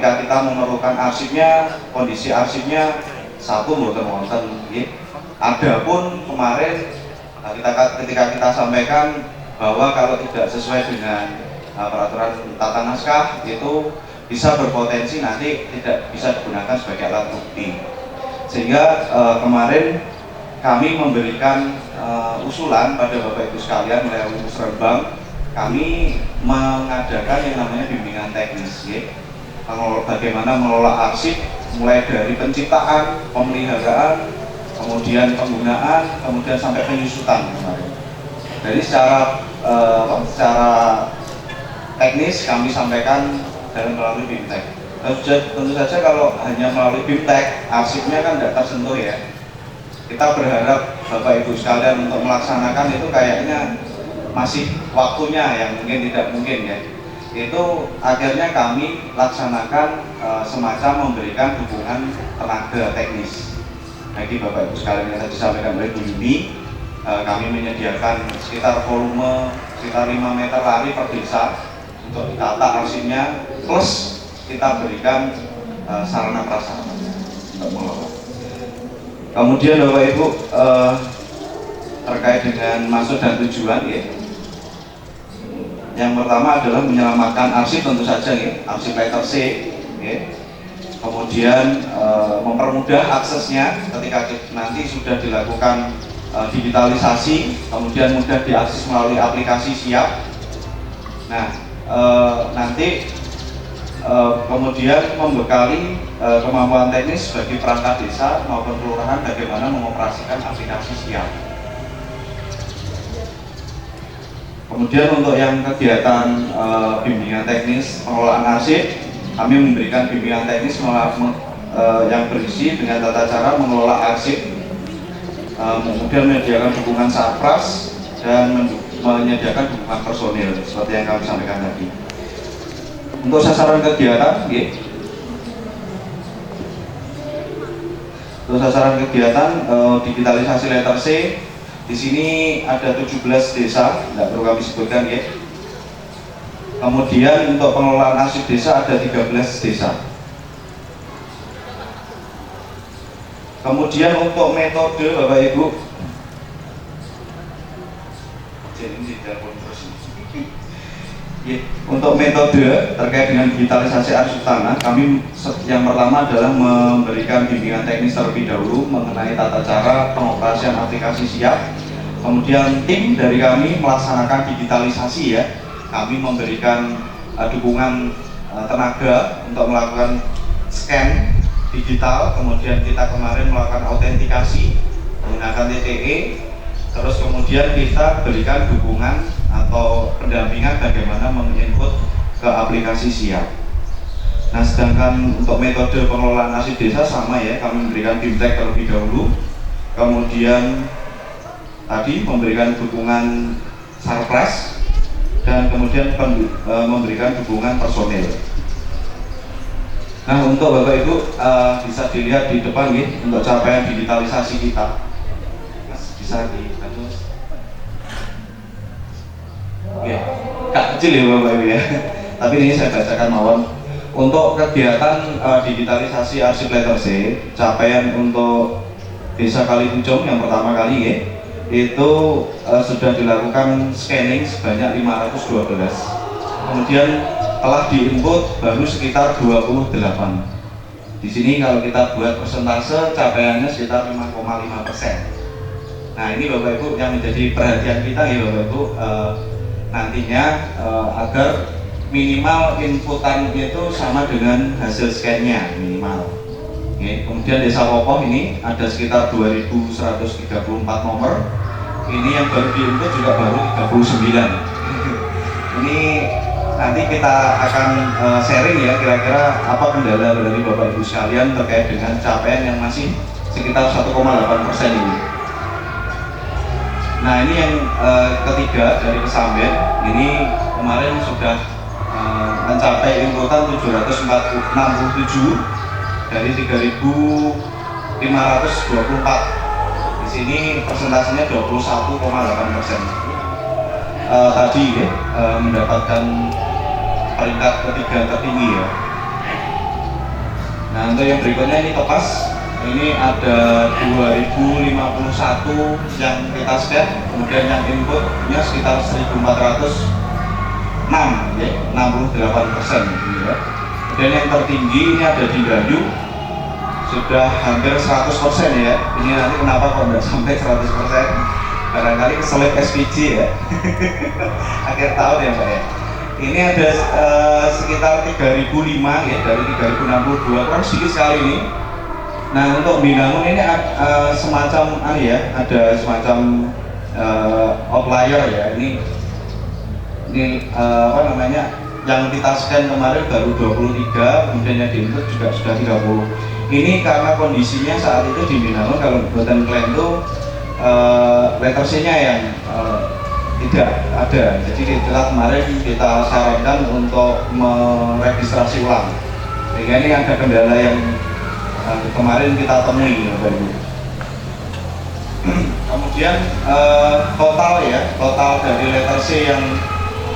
Ketika kita memerlukan arsipnya, kondisi arsipnya satu mboten wonten nggih. Adapun kemarin ketika kita sampaikan bahwa kalau tidak sesuai dengan peraturan tata naskah itu bisa berpotensi nanti tidak bisa digunakan sebagai alat bukti. Sehingga kemarin kami memberikan usulan pada Bapak Ibu sekalian melalui Musrembang, kami mengadakan yang namanya bimbingan teknis ya. Bagaimana mengelola arsip mulai dari penciptaan, pemeliharaan, kemudian penggunaan, kemudian sampai penyusutan kemarin. Jadi secara teknis kami sampaikan dalam melalui BIMTEK. Tentu saja kalau hanya melalui BIMTEK, arsipnya kan tidak tersentuh ya. Kita berharap Bapak Ibu sekalian untuk melaksanakan itu kayaknya masih waktunya yang mungkin tidak mungkin ya. Itu akhirnya kami laksanakan semacam memberikan dukungan tenaga teknis bagi Bapak Ibu sekalian yang tadi disampaikan oleh Bu Yuni. Kami menyediakan sekitar volume sekitar 5 meter lari per desa untuk ditata arsipnya, plus kita berikan sarana prasarana untuk mengelola. Kemudian Bapak Ibu terkait dengan maksud dan tujuan ya. Yang pertama adalah menyelamatkan arsip tentu saja ya, arsip letter C ya. Kemudian mempermudah aksesnya ketika nanti sudah dilakukan digitalisasi, kemudian mudah diakses melalui aplikasi siap. Nah, nanti kemudian membekali kemampuan teknis bagi perangkat desa maupun kelurahan bagaimana mengoperasikan aplikasi siap. Kemudian untuk yang kegiatan bimbingan teknis pengelolaan arsip, kami memberikan bimbingan teknis yang berisi dengan tata cara mengelola arsip, kemudian menyediakan dukungan sarpras dan menyediakan dukungan personil seperti yang kami sampaikan tadi. Untuk sasaran kegiatan, digitalisasi letter C. Di sini ada 17 desa, tidak perlu kami sebutkan ya. Kemudian untuk pengelolaan arsip desa ada 13 desa. Kemudian untuk metode Bapak Ibu, untuk metode terkait dengan digitalisasi arsip tanah, kami yang pertama adalah memberikan bimbingan teknis terlebih dahulu mengenai tata cara pengoperasian aplikasi siap. Kemudian tim dari kami melaksanakan digitalisasi ya. Kami memberikan dukungan tenaga untuk melakukan scan digital. Kemudian kita kemarin melakukan autentikasi menggunakan TTE. Terus kemudian kita berikan dukungan atau pendampingan bagaimana menginput ke aplikasi siap. Nah, sedangkan untuk metode pengelolaan arsip desa sama ya, kami memberikan BIMTEK terlebih dahulu. Kemudian tadi memberikan dukungan sarpras dan kemudian memberikan dukungan personil. Nah, untuk Bapak Ibu bisa dilihat di depan ya, untuk capaian digitalisasi kita. Bisa dibantu. Oke, Kak kecil ya Bapak Ibu ya. Tapi ini saya bacakan mawon. Untuk kegiatan digitalisasi arsip letter C, capaian untuk Desa Kalipucung yang pertama kali ya, itu sudah dilakukan scanning sebanyak 512. Kemudian telah diinput baru sekitar 28. Di sini kalau kita buat persentase capaiannya sekitar 5,5%. Nah, ini Bapak Ibu yang menjadi perhatian kita ya Bapak Ibu, nantinya agar minimal inputan itu sama dengan hasil scan-nya minimal. Oke. Kemudian Desa Wopoh ini ada sekitar 2134 nomor. Ini yang baru diinput juga baru 39. Ini nanti kita akan sharing ya, kira-kira apa kendala dari Bapak Ibu sekalian terkait dengan capaian yang masih sekitar 1,8% ini. Nah, ini yang ketiga dari Kesamben, ini kemarin sudah mencapai inputan 767 dari 3.524. Di sini persentasenya 21,8%. Tadi ya, mendapatkan peringkat ketiga tertinggi ya. Nah, untuk yang berikutnya ini kepas. Ini ada 2051 yang kita scan, kemudian yang inputnya sekitar 1406, ya, 68% ya. Kemudian yang tertinggi ini ada di Gayu, sudah hampir 100% ya. Ini nanti kenapa kok nggak sampai 100%? Barangkali keselip SPG ya. Akhir tahun ya Pak ya. Ini ada sekitar 3005 ya, dari 3062, kurang sedikit sekali ini. Nah, untuk Binangun ini semacam ada semacam outlier ya. Ini apa namanya, yang kita scan kemarin baru 23, kemudian yang diinput juga sudah 30. Ini karena kondisinya saat itu di Binangun kalau buatan klien itu letter C-nya yang tidak ada. Jadi kita kemarin kita sarankan untuk meregistrasi ulang. Sehingga ini ada kendala yang kemarin kita temui Bapak Ibu. Kemudian total dari letter C yang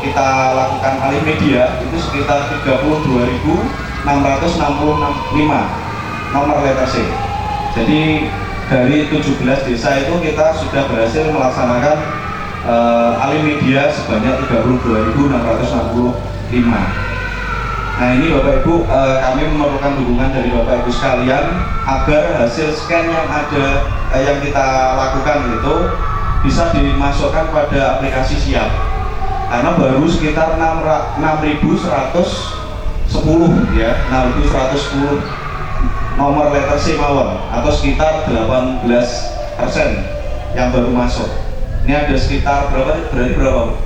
kita lakukan alih media itu sekitar 32.665 nomor letter C. Jadi dari 17 desa itu kita sudah berhasil melaksanakan alih media sebanyak 32.665. Nah, ini Bapak Ibu, kami memerlukan dukungan dari Bapak Ibu sekalian agar hasil scan yang ada yang kita lakukan itu bisa dimasukkan pada aplikasi Siap. Karena baru sekitar 6.110 ya, 6.110 nomor letter C mawon, atau sekitar 18% yang baru masuk. Ini ada sekitar berapa? Berarti berapa?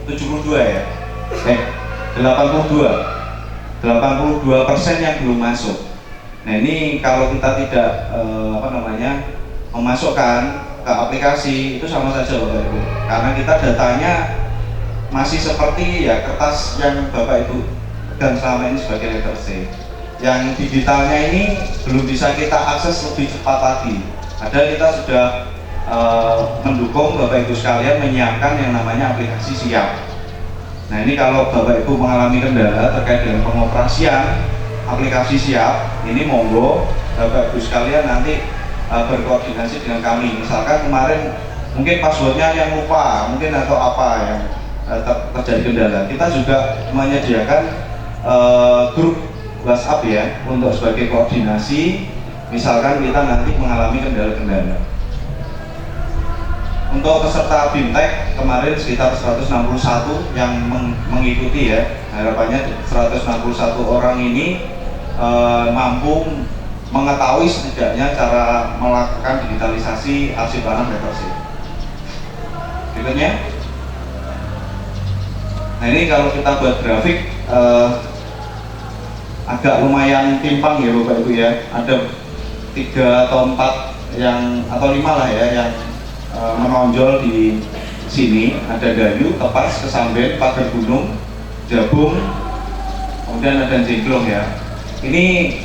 72 ya? 82% yang belum masuk. Nah, ini kalau kita tidak memasukkan ke aplikasi itu sama saja Bapak Ibu, karena kita datanya masih seperti ya kertas yang Bapak Ibu dan selama ini sebagai letter C. Yang digitalnya ini belum bisa kita akses lebih cepat lagi. Padahal kita sudah mendukung Bapak Ibu sekalian menyiapkan yang namanya aplikasi Siap. Nah, ini kalau Bapak Ibu mengalami kendala terkait dengan pengoperasian aplikasi Siap, ini monggo Bapak Ibu sekalian nanti berkoordinasi dengan kami. Misalkan kemarin mungkin passwordnya yang lupa, mungkin atau apa yang terjadi kendala, kita juga menyediakan grup WhatsApp ya untuk sebagai koordinasi. Misalkan kita nanti mengalami kendala-kendala. Untuk peserta BIMTEK kemarin sekitar 161 yang mengikuti ya. Harapannya 161 orang ini mampu mengetahui setidaknya cara melakukan digitalisasi arsip tanah letter C. Berikutnya. Nah, ini kalau kita buat grafik agak lumayan timpang ya Bapak Ibu ya. Ada 3 atau 4 yang atau 5 lah ya yang menonjol di sini. Ada Gayu, Kepas, Kesamben, Pagar Gunung, Jabung, kemudian ada Jengglong ya. Ini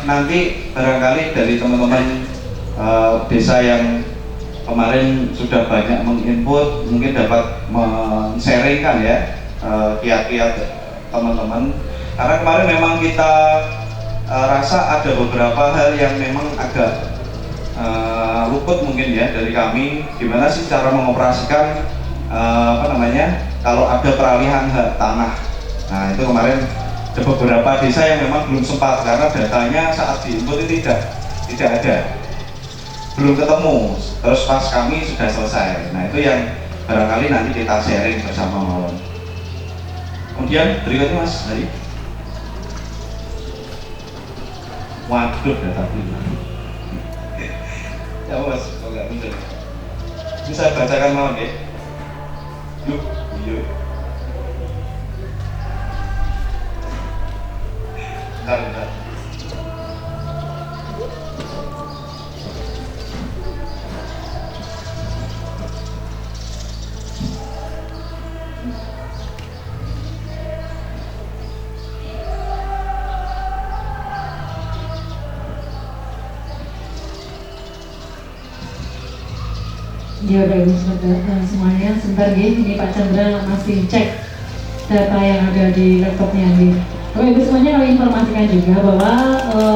nanti barangkali dari teman-teman desa yang kemarin sudah banyak menginput mungkin dapat men-sharingkan ya kiat-kiat teman-teman, karena kemarin memang kita rasa ada beberapa hal yang memang agak luput mungkin ya dari kami, gimana sih cara mengoperasikan kalau ada peralihan hak tanah. Nah, itu kemarin ada beberapa desa yang memang belum sempat karena datanya saat diinput itu tidak ada, belum ketemu, terus pas kami sudah selesai. Nah, itu yang barangkali nanti kita sharing bersama mawon. Kemudian berikutnya Mas Hari. Waduh, data pribadi. Ya Mas, kalau nggak bener bisa bacakan mawon ya. Yuk. Bentar. Ya Bapak Ibu semuanya, sebentar ya, ini Pak Chandra masih cek data yang ada di laptopnya. Bapak Ibu semuanya kami informasikan juga bahwa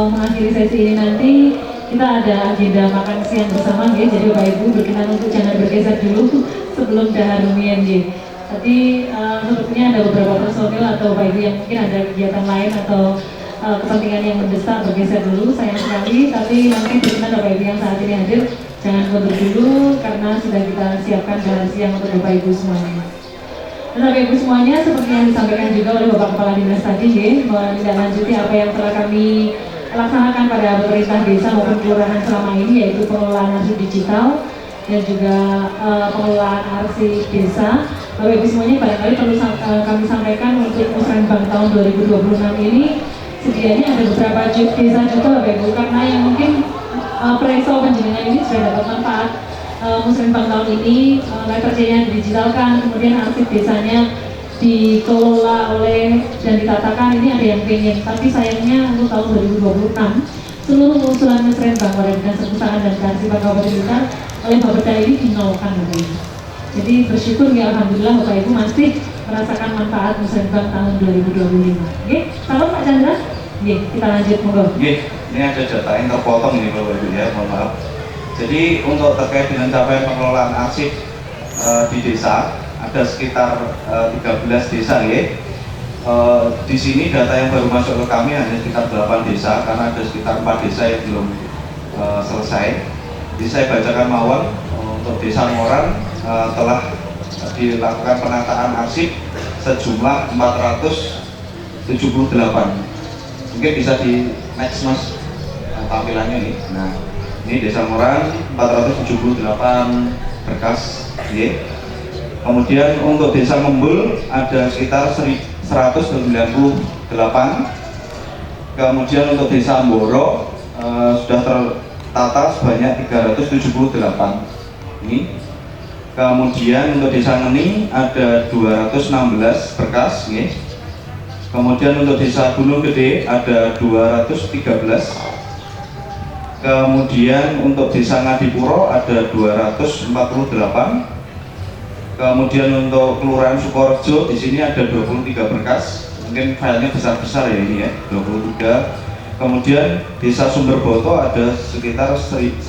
mengakhiri sesi ini nanti kita ada agenda makan siang bersama ya. Jadi Bapak Ibu berkenan untuk jangan bergeser dulu sebelum dahar rumian ya. Tadi sepertinya ada beberapa personil atau Bapak Ibu yang mungkin ada kegiatan lain atau kepentingan yang mendesak bergeser dulu, sayang sekali. Tapi nanti berkenan Bapak Ibu yang saat ini hadir jangan mundur dulu karena sudah kita siapkan dahar siang untuk Bapak Ibu semuanya. Dan Bapak Ibu semuanya, seperti yang disampaikan juga oleh Bapak Kepala Dinas tadi, menindaklanjuti apa yang telah kami laksanakan pada pemerintah desa maupun kelurahan selama ini, yaitu pengelolaan arsip digital dan juga pengelolaan arsip desa. Bapak Ibu semuanya, barangkali perlu kami sampaikan untuk Musrenbang tahun 2026 ini sedianya ada beberapa desa juga Bapak Ibu, karena yang mungkin preso penjenengan ini sudah dapat manfaat Musrenbang tahun ini, letter C-nya didigitalkan, kemudian arsip desanya dikelola oleh dan ditatakan. Ini ada yang pengen, tapi sayangnya untuk tahun 2026 seluruh usulan Musrenbang pada Dinas Perpustakaan dan Kearsipan Kabupaten Blitar oleh Bapeda ini dinolkan Bapak Ibu. Jadi bersyukur ya, alhamdulillah Bapak Ibu masih merasakan manfaat Musrenbang tahun 2025. Oke, salam Pak Chandra. Oke, kita lanjut monggo. Oke, ini ada data yang terpotong nih Bapak Ibu ya, mohon maaf. Jadi untuk terkait dengan capaian pengelolaan arsip di desa ada sekitar 13 desa ya. Di sini data yang baru masuk ke kami hanya sekitar 8 desa karena ada sekitar 4 desa yang belum selesai. Jadi saya bacakan mawon untuk desa Moran telah dilakukan penataan arsip sejumlah 478. Mungkin bisa di next mas tampilannya nih. Nah, ini desa Moran 478 berkas Y. Kemudian untuk desa Ngembul ada sekitar 198. Kemudian untuk desa Amboro sudah tertata sebanyak 378 ini. Kemudian untuk desa Ngeni ada 216 berkas Y. Kemudian untuk desa Gunung Gede ada 213. Kemudian untuk desa Ngadipuro ada 248. Kemudian untuk kelurahan Sukorejo di sini ada 23 berkas. Mungkin filenya besar-besar ya ini ya, 23. Kemudian desa Sumberboto ada sekitar 194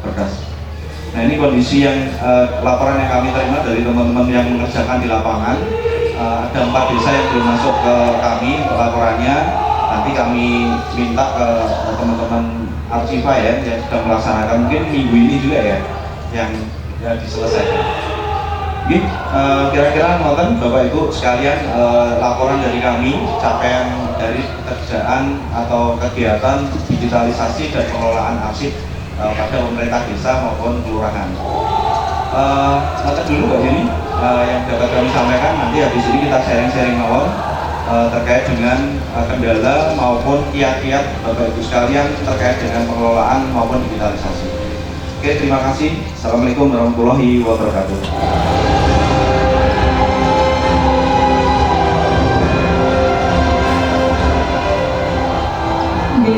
berkas. Nah, ini kondisi yang laporan yang kami terima dari teman-teman yang mengerjakan di lapangan. Ada 4 desa yang belum masuk ke kami untuk laporannya. Nanti kami minta ke teman-teman Arsifa ya yang sudah melaksanakan, mungkin minggu ini juga ya yang diselesaikan. Oke, kira-kira nonton Bapak Ibu sekalian laporan dari kami capaian dari pekerjaan atau kegiatan digitalisasi dan pengelolaan arsip pada pemerintah desa maupun kelurahan. Nonton dulu Mbak Jenny yang dapat kami sampaikan, nanti habis ini kita sharing-sharing mawon terkait dengan kendala maupun kiat-kiat Bapak Ibu sekalian terkait dengan pengelolaan maupun digitalisasi. Oke, terima kasih. Assalamualaikum warahmatullahi wabarakatuh.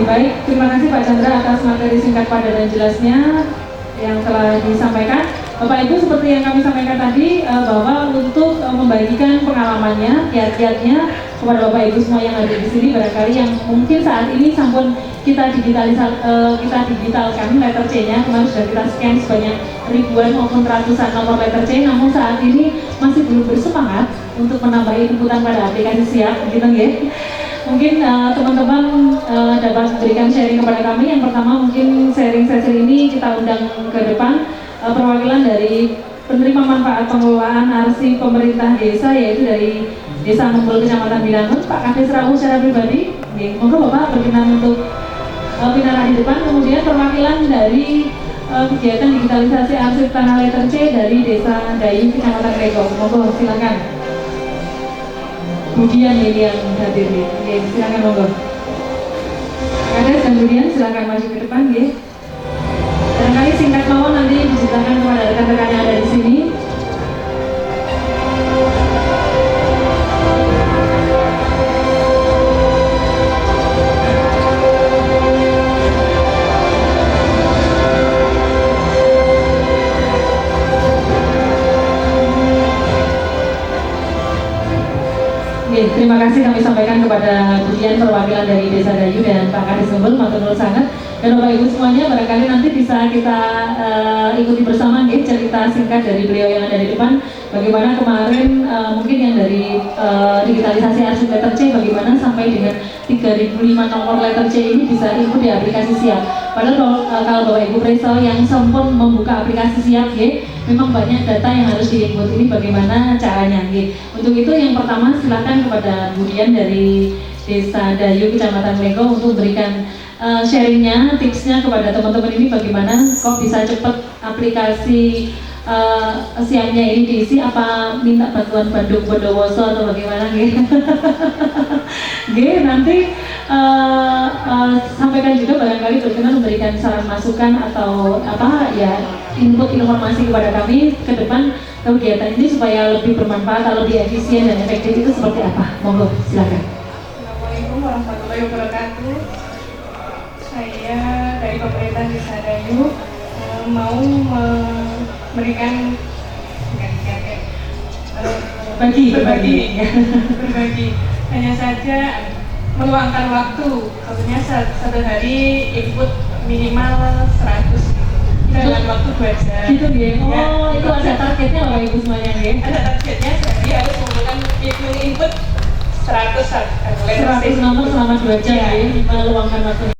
Baik, terima kasih Pak Chandra atas materi singkat padat dan jelasnya yang telah disampaikan. Bapak Ibu, seperti yang kami sampaikan tadi bahwa untuk membagikan pengalamannya, kiat-kiatnya kepada Bapak Ibu semua yang ada di sini, barangkali yang mungkin saat ini sampun kita digitalkan letter C-nya, kemarin sudah kita scan sebanyak ribuan maupun ratusan nomor letter C, namun saat ini masih belum bersemangat untuk menambah inputan pada aplikasi siap, gitu ya. Mungkin teman-teman dapat memberikan sharing kepada kami. Yang pertama mungkin sharing sesi ini kita undang ke depan perwakilan dari penerima manfaat pengelolaan arsip pemerintah desa, yaitu dari Desa Ngembul Kecamatan Binangun, Pak Kades Rawu secara pribadi. Monggo Bapak berkenan untuk bicara di depan. Kemudian perwakilan dari kegiatan digitalisasi arsip tanah letter C dari Desa Dayu Kecamatan Legok. Monggo silakan. Budian ini yang hadir nih. Oke, silakan monggo. Kades dan Budian silakan maju ke depan ya. Barangkali singkat mawon nanti diceritakan kepada rekan-rekan yang ada di sini. Oke, terima kasih kami sampaikan kepada Budian perwakilan dari Desa Dayu dan Pak Kadis Gembel, matur nuwun sangat. Dan Bapak Ibu semuanya, barangkali nanti bisa kita ikuti bersama nih cerita singkat dari beliau yang ada di depan. Bagaimana kemarin mungkin yang dari digitalisasi arsip letter C, bagaimana sampai dengan 3.005 nomor letter C ini bisa input di aplikasi Siap. Padahal kalau Bapak Ibu Preso yang sempat membuka aplikasi Siap, memang banyak data yang harus diinput. Ini bagaimana caranya? Untuk itu yang pertama silakan kepada Budian dari Desa Dayu Kecamatan Lego untuk berikan sharingnya, tipsnya kepada teman-teman ini bagaimana kok bisa cepat aplikasi Siapnya ini diisi, apa minta bantuan Bandung Bondowoso atau bagaimana gitu. Nanti sampaikan juga barangkali berkenan memberikan saran masukan atau apa ya, input informasi kepada kami ke depan kegiatan ini supaya lebih bermanfaat, lebih efisien dan efektif itu seperti apa. Monggo silakan. Assalamualaikum warahmatullahi wabarakatuh. Saya dari pemerintah Desa Dayu mau memberikan berbagi. Hanya saja meluangkan waktu, tentunya satu hari input minimal 100 dalam waktu 2 jam. Gitu ya. Oh, itu ada targetnya Bapak Ibu semuanya ya. Ada targetnya, jadi harus menggunakan input 100 nomor selama 2 jam ya, meluangkan waktu.